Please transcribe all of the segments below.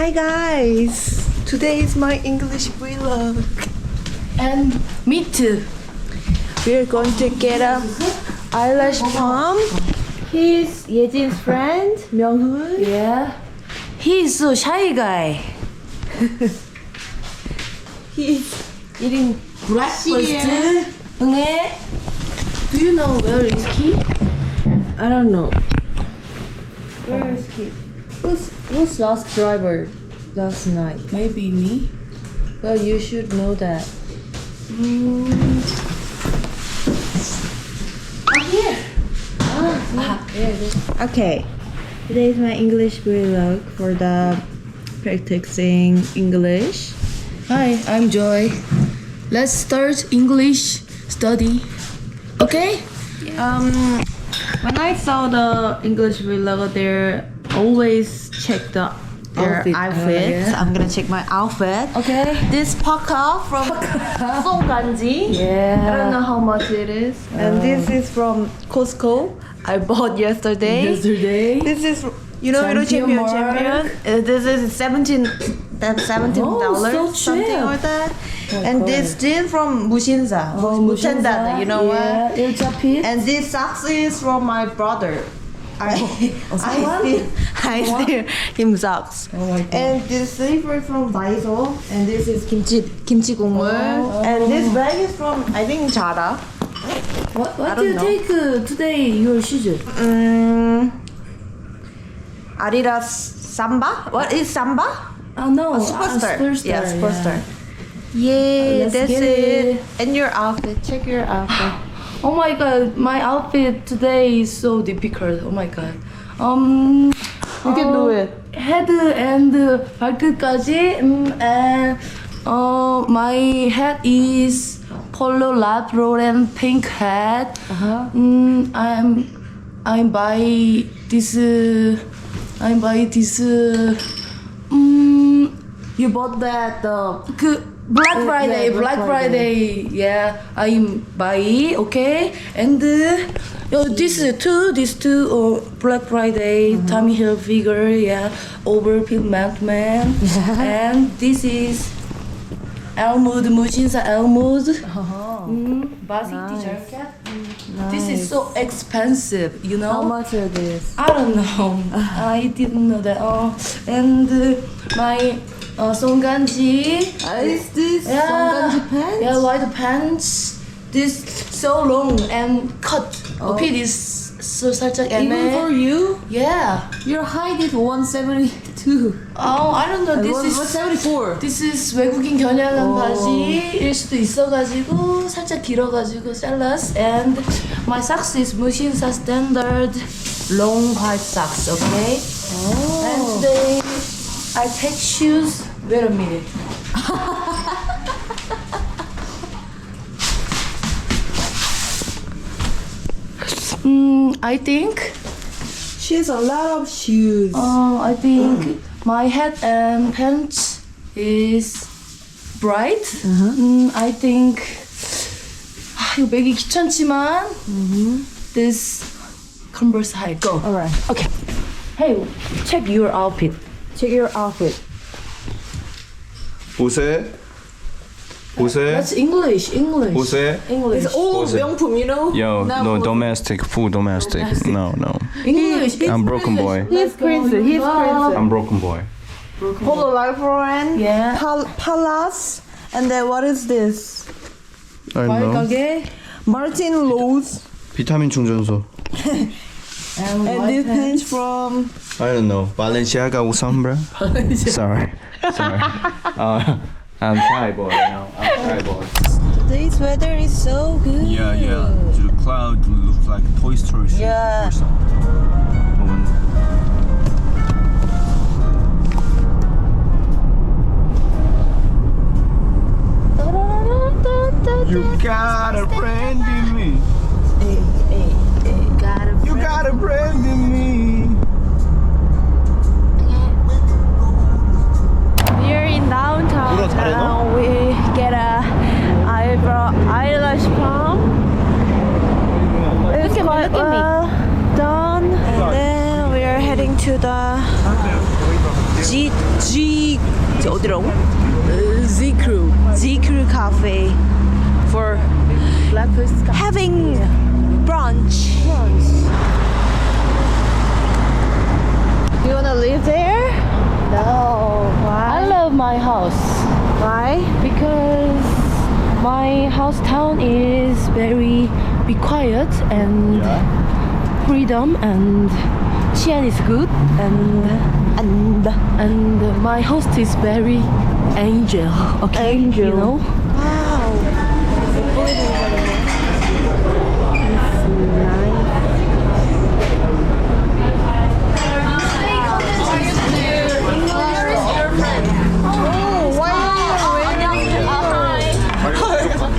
Hi guys! Today is my English vlog. And me too. We're going to get a eyelash pump. He's Yejin's friend, Myung-hoon. Yeah. He's so shy guy. He's eating breakfast. here. 응애. Do you know where is he? I don't know. Where is he? Who's last driver last night? Maybe me. Well, you should know that. Here. Okay. Today is my English vlog for the practicing English. Hi, I'm Joy. Let's start English study. Okay? When I saw the English vlogger, they always check their Outfit. outfits. Yeah. I'm gonna check my outfit. Okay. This parka from Songganji. Yeah. I don't know how much it is. And this is from Costco. I bought yesterday. Yesterday. This is, you know, Champion champion. This is $17. so Something cheap. like that. And this jean from Mushinsa. Mushinsa, you know what? Yeah, 일자핏. And this socks is from my brother. I steal him socks. Oh my God. And this slipper from Daiso. And this is kimchi 국물. And this bag is from, I think, Zara. What I do you don't know. take today your shoes? Adidas Samba? What is Samba? No. Superstar. Yeah, Superstar. Yeah, Let's that's get it. And your outfit. Check your outfit. Oh my god, my outfit today is so difficult. Oh my god. You can do it. Head and 발끝까지. And my hat is polo labro and pink hat. I'm buy this. You bought that Black Friday, yeah, Black Friday. Yeah, I'm buy. Okay, and these two Black Friday Tommy Hilfiger. Yeah, over pigment man. And this is Elmwood, Mushinsa Elmwood. Varsity jacket. This is so expensive, you know. How much are this? I don't know. I didn't know that. And my Songganji. Is this Yeah. Songganji pants? Yeah, white pants. This so long and cut. Fit is so 살짝 Even for 애매해. you? Yeah. Your height is 172. I don't know. This is 174. This is 외국인 겨냥한 바지일 수도 있어가지고 살짝 길어가지고 잘랐어. And my socks is Mushinsa standard long white socks. Okay. And today I take shoes. Wait a minute. I think. She has a lot of shoes. I think my hat and pants is bright. I think 이거 매기 귀찮지만 this Converse high. Go. Alright. Okay. Hey, check your outfit. Check your outfit. 옷에 That's English. 옷에 English. It's all Was it? 명품, you know? Yo, Not no for- domestic, full domestic. No. English. I'm broken boy. He's prince. He's prince. I'm broken boy. Polo Life Yeah. Palace. And then what is this? I know. 가게. Martin Rose. 비타민 충전소. And And this pants from I don't know. Balenciaga or something. Sorry. I'm shy boy now. I'm shy boy. Today's weather is so good. Yeah. The cloud looks like Toy Story shit Yeah. or something. You got a friend in me. You got a friend in me. We're in downtown 누나 잘해, 너? now. We get a eyelash pump. It's quite well done. And then we are heading to the 어디라고? Z Crew Cafe for having brunch. You wanna live there? No. Why? I love my house Why? because my house town is very be quiet and freedom and Xi'an is good and my host is very angel. Okay, Angel. you know. Wow.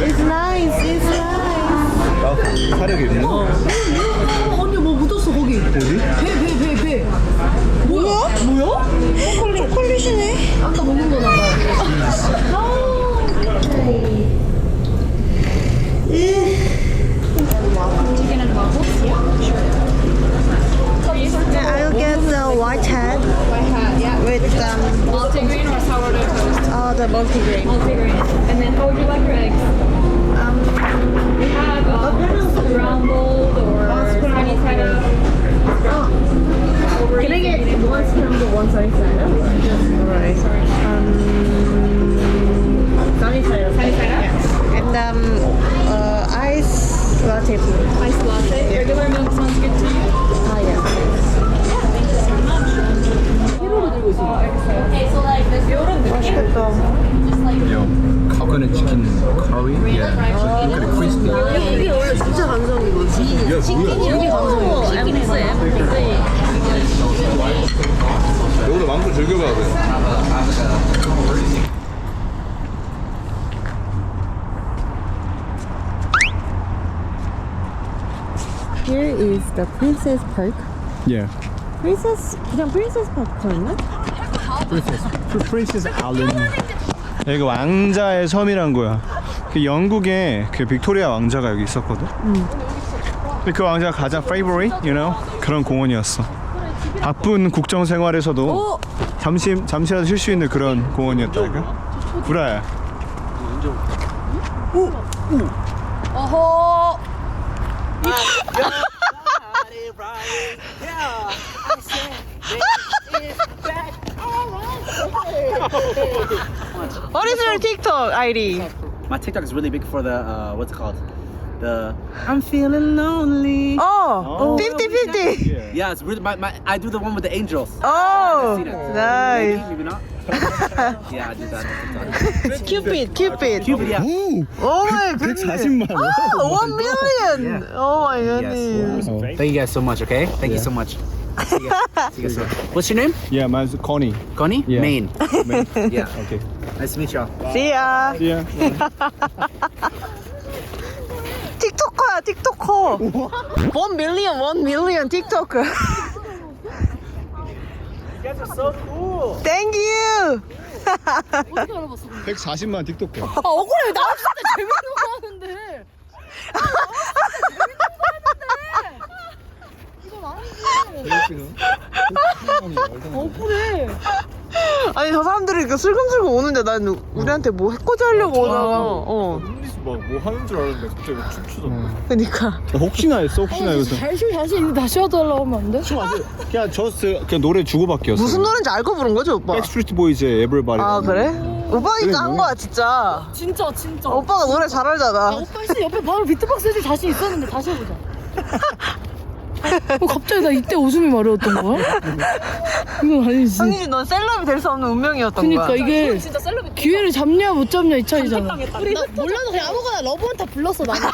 It's nice. It's nice. 사력이 있는 거? 언니 뭐 묻었어 거기. 어디? 배. 뭐야? 초콜릿이네. 아까 먹은 거나 봐. I'll get the white hat. With Multigrain or sourdough toast? the multigrain. Multigrain. And then how would you like your eggs? We have scrambled or tiny side up. Can I get one scrambled, one sunny side up? Alright. Sunny side up. Sunny side up? And ice latte, please. Iced latte. Regular milk sounds good to you? Okay, so like this. 맛있겠다. Yo, coconut chicken curry. Yeah, look at it crispy. 이게 원래 진짜 감성이거지. 야, 뭐야? 이게 감성이거지. 오늘 마음껏 즐겨봐야 돼. Here is the Princess Park. Yeah. 그냥 Princess Park였나? Princess Island. 여기가 왕자의 섬이란 거야. 그 영국의 그 빅토리아 왕자가 여기 있었거든. 근데 그 왕자가 가장 favorite, you know? 그런 공원이었어. 바쁜 국정 생활에서도 잠시라도 쉴 수 있는 그런 공원이었다니까. 구라야. 어허. What is your TikTok ID? My TikTok is really big for the what's it called? The I'm feeling lonely. Oh, 50-50. Yeah, it's really I do the one with the angels. Oh, See that? nice. Maybe not. Yeah, I do that on TikTok. Cupid. Cupid, yeah. Oh my goodness. 140만 원. 1 million. Yeah. Oh my Yes. goodness. Thank you guys so much. Okay, thank you so much. See you guys soon. What's your name? Yeah, mine's Connie. Connie. Yeah. Maine. Yeah. Okay. Nice to meet y'all. See ya. Yeah. 틱토커야, 틱토커. 1 million 틱토커. You guys are so cool. Thank you. 140만 틱톡해. 아 억울해. 나 없을 때 재밌는 거 하는데. 억울해. 아니 저 사람들이 그 슬금슬금 오는데 난 우리한테 뭐 해코지 하려고 오다가 뭐 하는 줄 알았는데 갑자기 막 춤추잖아. 그러니까 혹시나 했어? 혹시나 여기서. 다시 다시 하달라고 하면 안 돼? 그냥 그냥 노래 주고받기였어. 무슨 노래인지 알고 부른 거지 오빠? 백스트리트 보이즈의 에브리바디. 아 그래? 오빠니까 한 거야 진짜. 진짜. 오빠가 노래 잘 알잖아. 오빠 있으면 옆에 바로 비트박스 해줄 자신 있었는데 다시 해보자. 갑자기 나 이때 웃음이 마려웠던 거야? 이건 아니지. 성진이 넌 셀럽이 될 수 없는 운명이었던 그니까 거야. 이게 기회를 잡냐 못 잡냐 이 차이잖아. 우리 몰라도 그냥 아무거나 러브한테 불렀어 나는.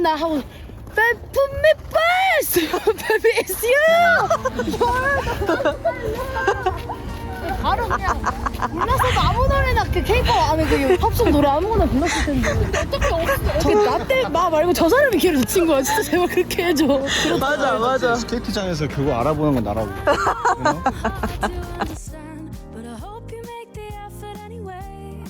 나 하고 Put me first, baby, it's you. 바로 그냥 불렀어도 아무 노래나 그 케이팝 안에 그 팝송 노래 아무거나 불렀을 텐데. 어떻게 나때 나 말고 저 사람이 기회를 놓친 거야. 진짜 제발 그렇게 해줘. 맞아. 스케이트장에서 그거 알아보는 건 나라고. But I hope you make the effort anyway.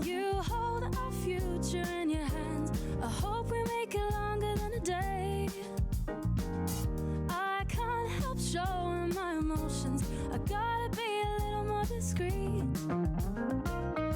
You hold our future in your hands. I hope we make it longer than a day. I can't help showing my emotions. emotions. I gotta be a little more discreet.